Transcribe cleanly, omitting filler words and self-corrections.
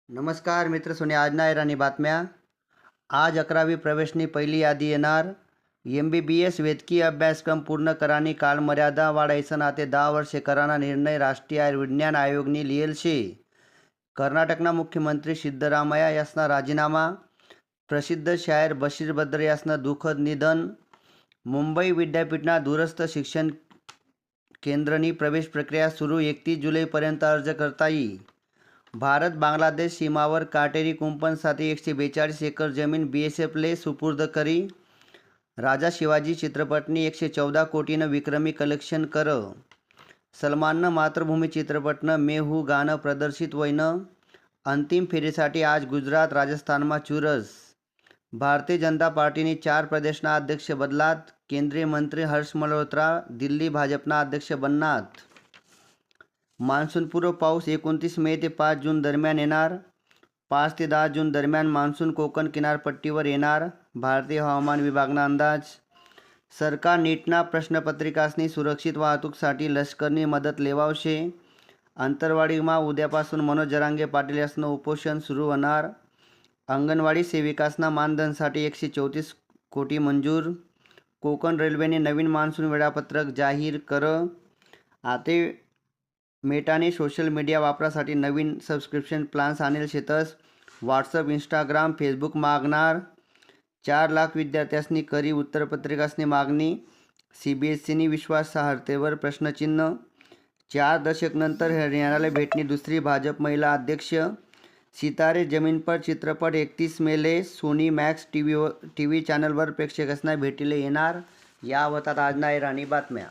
नमस्कार मित्र सोने आज ना राणी बातम्या. आज 11वी प्रवेशनी पहिली यादी येणार. MBBS वैद्यकीय अभ्यासक्रम पूर्ण करानी कालमर्यादा वाढायचं ना ते 10 वर्षे कराना निर्णय राष्ट्रीय आयुर्विज्ञान आयोगनी लिहेल शे. कर्नाटकना मुख्यमंत्री सिद्धरामय्या यासना राजीनामा. प्रसिद्ध शायर बशीर बद्र यासना दुःखद निधन. मुंबई विद्यापीठना दूरस्थ शिक्षण केंद्रनी प्रवेश प्रक्रिया सुरू. 31 जुलैपर्यंत अर्ज करता येईल. भारत बांगलादेश सीमावर काटेरी कुंपणसाठी 142 एकर जमीन BSFले सुपूर्द करी. राजा शिवाजी चित्रपटनी 114 कोटीनं विक्रमी कलेक्शन कर. सलमाननं मातृभूमी चित्रपटनं मैं हूँ गाणं प्रदर्शित व्हयनं. अंतिम फेरीसाठी आज गुजरात राजस्थानमा चुरस. भारतीय जनता पार्टीनी 4 प्रदेशना अध्यक्ष बदलात. केंद्रीय मंत्री हर्ष मल्होत्रा दिल्ली भाजपना अध्यक्ष बननात. मान्सूनपूर्व पाऊस 29 मे ते 5 जून दरम्यान येणार. 5 ते 10 जून दरम्यान मान्सून कोकण किनारपट्टीवर येणार. भारतीय हवामान विभागना अंदाज. सरकार नीटना प्रश्नपत्रिकासनी सुरक्षित वाहतूकसाठी लष्करनी मदत लेवावशे. अंतरवाडीमा उद्यापासून मनोज जरांगे पाटील यासनं उपोषण सुरू होणार. अंगणवाडी सेविकासना मानधनसाठी 134 कोटी मंजूर. कोकण रेल्वेने नवीन मान्सून वेळापत्रक जाहीर कर. आते मेटाने सोशल मीडिया वापरासाठी नवीन सबस्क्रिप्शन प्लान्स आणेल शेतस. व्हॉट्सअप, इंस्टाग्राम, फेसबुक मागणार. 4 लाख विद्यार्थ्यांनी करी उत्तरपत्रिकासनी मागणी. CBSEनी विश्वासार्हतेवर प्रश्नचिन्ह. 4 दशकनंतर हरियाणाला भेटणी दुसरी भाजप महिला अध्यक्ष. सितारे जमीन पर चित्रपट 31 मेले सोनी मॅक्स टीव्ही चॅनलवर प्रेक्षकांना भेटीला येणार. या होतात आज ना राणी बातम्या.